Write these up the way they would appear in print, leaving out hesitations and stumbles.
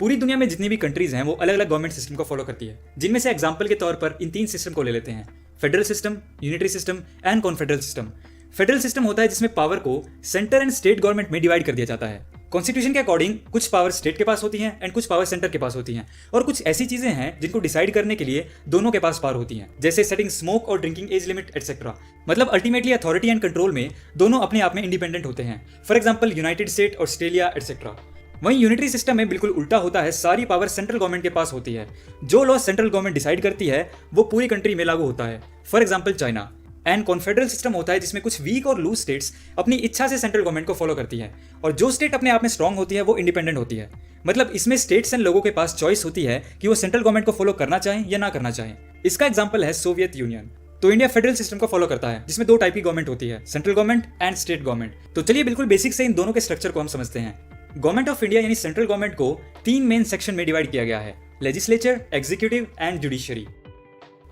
पूरी दुनिया में जितनी भी कंट्रीज हैं वो अलग अलग गवर्नमेंट सिस्टम को फॉलो करती है, जिनमें से एग्जांपल के तौर पर इन 3 सिस्टम को ले लेते हैं: federal system, unitary system and confederal system. Federal system होता है जिसमें पावर को सेंटर एंड स्टेट गवर्नमेंट में डिवाइड कर दिया जाता है। कॉन्स्टिट्यूशन के अकॉर्डिंग कुछ पावर स्टेट के पास होती हैं एंड कुछ पावर सेंटर के पास होती हैं, और कुछ ऐसी चीजें हैं जिनको डिसाइड करने के लिए दोनों के पास पावर होती हैं, जैसे सेटिंग स्मोक और ड्रिंकिंग एज लिमिट एटसेट्रा। मतलब अल्टीमेटली अथॉरिटी एंड कंट्रोल में दोनों अपने आप में इंडिपेंडेंट होते हैं। For example United state, Australia etcetera. वहीं यूनिटरी सिस्टम में बिल्कुल उल्टा होता है, सारी पावर सेंट्रल गवर्नमेंट के पास होती है। जो लॉ सेंट्रल गवर्नमेंट डिसाइड करती है वो पूरी कंट्री में लागू होता है। For example China. And confederal system होता है जिसमें कुछ वीक और लूज स्टेट्स अपनी इच्छा से सेंट्रल गवर्नमेंट को फॉलो करती है, और जो स्टेट अपने आप में स्ट्रांग होती है वो इंडिपेंडेंट होती है। मतलब इसमें स्टेट्स एंड लोगों के पास चॉइस होती है कि वो सेंट्रल गवर्नमेंट को फॉलो करना चाहें या ना करना चाहें। इसका एग्जाम्पल है सोवियत यूनियन। तो इंडिया फेडरल सिस्टम को फॉलो करता है जिसमें 2 टाइप की गवर्नमेंट होती है, central government and state government. तो चलिए बिल्कुल बेसिक से इन दोनों के स्ट्रक्चर को हम समझते हैं। गवर्नमेंट ऑफ इंडिया यानी सेंट्रल गवर्नमेंट को 3 मेन सेक्शन में डिवाइड किया गया है: legislature, executive and judiciary.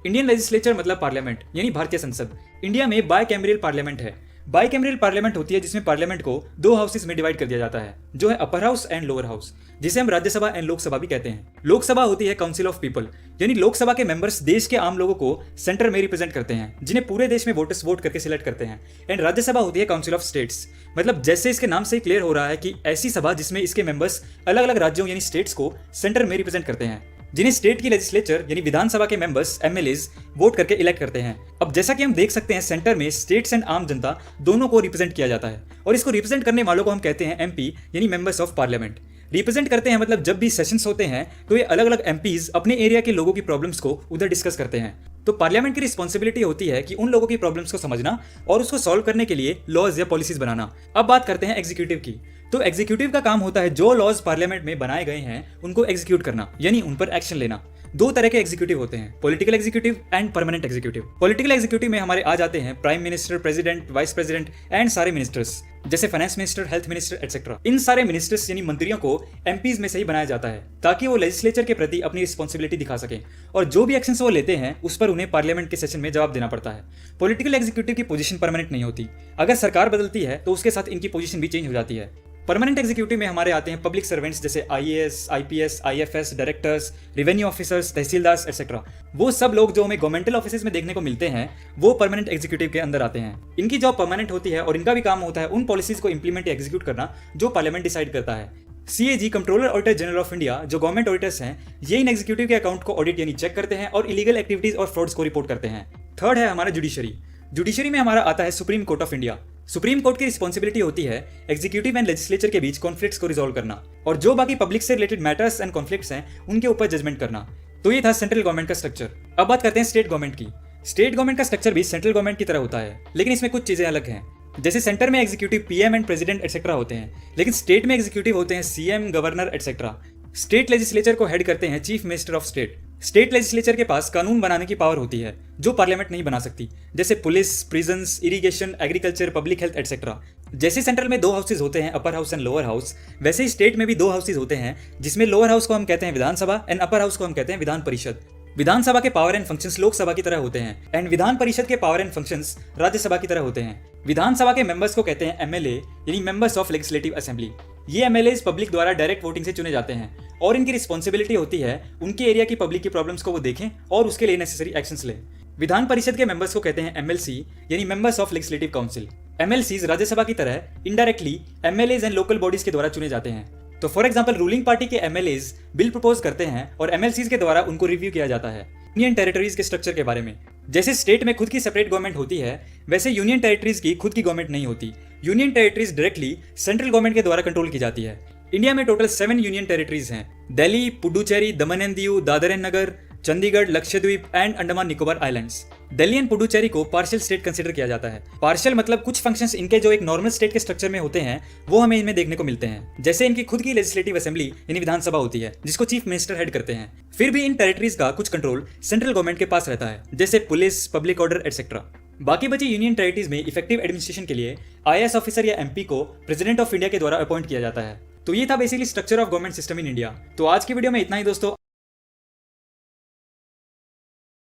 Indian legislature मतलब पार्लियामेंट यानी भारतीय संसद। इंडिया में बाइकैमरल पार्लियामेंट है। बाइकैमरल पार्लियामेंट होती है जिसमें पार्लियामेंट को 2 हाउसेस में डिवाइड कर दिया जाता है, जो है upper house and lower house, जिसे हम राज्यसभा एंड लोकसभा भी कहते हैं। लोकसभा होती है काउंसिल ऑफ पीपल, यानी लोकसभा के मेंबर्स देश के आम लोगों को सेंटर में रिप्रेजेंट करते हैं, जिन्हें पूरे देश में वोटर्स वोट करके सिलेक्ट करते हैं। एंड राज्यसभा होती है काउंसिल ऑफ स्टेट्स, मतलब जैसे इसके नाम से क्लियर हो रहा है कि ऐसी सभा जिसमें इसके मेंबर्स अलग अलग राज्यों यानी स्टेट्स को सेंटर में रिप्रेजेंट करते हैं, जिन्हें स्टेट की लेजिस्लेचर यानी विधानसभा के मेंबर्स एमएलएज वोट करके इलेक्ट करते हैं। अब जैसा कि हम देख सकते हैं, सेंटर में स्टेट्स एंड आम जनता दोनों को रिप्रेजेंट किया जाता है, और इसको रिप्रेजेंट करने वालों को हम कहते हैं एमपी यानी मेंबर्स ऑफ पार्लियामेंट। रिप्रेजेंट करते हैं मतलब जब भी सेशंस होते हैं तो ये अलग अलग एमपीज अपने एरिया के लोगों की प्रॉब्लम्स को उधर डिस्कस करते हैं। तो पार्लियामेंट की रिस्पॉन्सिबिलिटी होती है कि उन लोगों की प्रॉब्लम्स को समझना और उसको सॉल्व करने के लिए लॉज या पॉलिसीज बनाना। अब बात करते हैं एग्जीक्यूटिव की। तो एग्जीक्यूटिव का काम होता है जो लॉज पार्लियामेंट में बनाए गए हैं उनको एग्जीक्यूट करना, यानी उन पर एक्शन लेना। 2 तरह के एग्जीक्यूटिव होते हैं, political executive and permanent executive. Political executive में हमारे आ जाते हैं prime minister, president, vice president and सारे मिनिस्टर्स, जैसे finance minister, health minister etcetera. इन सारे मिनिस्टर्स यानी मंत्रियों को एमपीज में से ही बनाया जाता है ताकि वो लेजिस्लेचर के प्रति अपनी रिस्पॉन्सिबिलिटी दिखा सकें, और जो भी एक्शंस वो लेते हैं उस पर उन्हें पार्लियामेंट के सेशन में जवाब देना पड़ता है। पॉलिटिकल एग्जीक्यूटिव की पोजीशन परमानेंट नहीं होती, अगर सरकार बदलती है तो उसके साथ इनकी पोजीशन भी चेंज हो जाती है। परमानेंट एग्जीक्यूटिव में हमारे आते हैं पब्लिक सर्वेंट्स जैसे IAS, IPS, IFS, directors, revenue officers, tehsildar etcetera. वो सब लोग जो हमें गवर्नमेंटल ऑफिसेज में देखने को मिलते हैं वो परमानेंट एग्जीक्यूटिव के अंदर आते हैं। इनकी जॉब परमानेंट होती है और इनका भी काम होता है उन पॉलिसीज को इंप्लीमेंट या एग्जीक्यूट करना जो पार्लियामेंट डिसाइड करता है। CAG, controller auditor general of India, जो गवर्नमेंट ऑडिटर्स हैं, ये इन एग्जीक्यूटिव के अकाउंट को ऑडिट यानी चेक करते हैं और इलीगल एक्टिविटीज और फ्रॉड्स को रिपोर्ट करते हैं। थर्ड है हमारा जुडिशरी। जुडिशरी में हमारा आता है supreme court of India. Supreme court की रिस्पॉन्सिबिलिटी होती है एग्जीक्यूटिव एंड लेजिस्लेचर के बीच कॉन्फ्लिक्ट्स को रिजॉल्व करना, और जो बाकी पब्लिक से रिलेटेड मैटर्स एंड कॉन्फ्लिक्ट्स हैं उनके ऊपर जजमेंट करना। तो ये था सेंट्रल गवर्नमेंट का स्ट्रक्चर। अब बात करते हैं स्टेट गवर्नमेंट की। स्टेट गवर्नमेंट का स्ट्रक्चर भी सेंट्रल गवर्नमेंट की तरह होता है, लेकिन इसमें कुछ चीजें अलग हैं। जैसे सेंटर में executive PM and president etcetera होते हैं, लेकिन स्टेट में एग्जीक्यूटिव होते हैं CM, governor etcetera. State legislature को हेड करते हैं chief minister of state. State legislature के पास कानून बनाने की पावर होती है जो पार्लियामेंट नहीं बना सकती, जैसे police, prisons, irrigation, agriculture, public health etcetera. जैसे सेंट्रल में 2 हाउसेज होते हैं, upper house and lower house, वैसे ही स्टेट में भी 2 हाउसेज होते हैं, जिसमें लोअर हाउस को हम कहते हैं विधानसभा एंड अपर हाउस को हम कहते हैं विधान परिषद। विधानसभा के पावर एंड फंक्शंस लोकसभा की तरह होते हैं एंड विधान परिषद के पावर एंड फंक्शंस राज्यसभा की तरह होते हैं। विधानसभा के मेंबर्स को कहते हैं एमएलए यानी मेंबर्स ऑफ लेजिस्लेटिव असेंबली। ये एमएलएज पब्लिक द्वारा डायरेक्ट वोटिंग से चुने जाते हैं और इनकी रिस्पॉन्सिबिलिटी होती है उनके एरिया की पब्लिक की प्रॉब्लम्स को वो देखें और उसके लिए नेसेसरी एक्शंस लें। विधान परिषद के मेंबर्स को कहते हैं एमएलसी यानी members of legislative council. MLCs Rajya Sabha की तरह indirectly MLAs and local bodies के द्वारा चुने जाते हैं। तो फॉर एग्जांपल रूलिंग पार्टी के एमएलएज बिल प्रपोज करते हैं और एमएलसीज के द्वारा उनको रिव्यू किया जाता है। यूनियन टेरिटरीज के स्ट्रक्चर के बारे में, जैसे स्टेट में खुद की सेपरेट गवर्नमेंट होती है, वैसे यूनियन टेरिटरीज की खुद की गवर्नमेंट नहीं होती। Union territories directly central government के द्वारा कंट्रोल की जाती है। इंडिया में टोटल 7 यूनियन टेरिटरीज हैं: दिल्ली, पुडुचेरी, दमन and Diu, Dadar and Nagar, Chandigarh, Lakshadweep and Andaman Nicobar islands. Delhi and Puducherry को पार्शियल स्टेट कंसीडर किया जाता है। पार्शियल मतलब कुछ फंक्शंस इनके जो एक नॉर्मल स्टेट के स्ट्रक्चर में होते हैं वो हमें इनमें देखने को मिलते हैं, जैसे इनकी खुद की लेजिस्लेटिव असेंबली यानी विधानसभा होती है जिसको चीफ मिनिस्टर हेड करते हैं। फिर भी इन टेरिटरीज का कुछ कंट्रोल सेंट्रल गवर्नमेंट के पास रहता है, जैसे पुलिस, पब्लिक ऑर्डर एटसेट्रा। बाकी बची यूनियन टेरिटरीज में इफेक्टिव एडमिनिस्ट्रेशन के लिए आईएएस ऑफिसर या एमपी को प्रेसिडेंट ऑफ इंडिया के द्वारा अपॉइंट किया जाता है। तो ये था basically structure of government system in India. तो आज की वीडियो में इतना ही दोस्तों।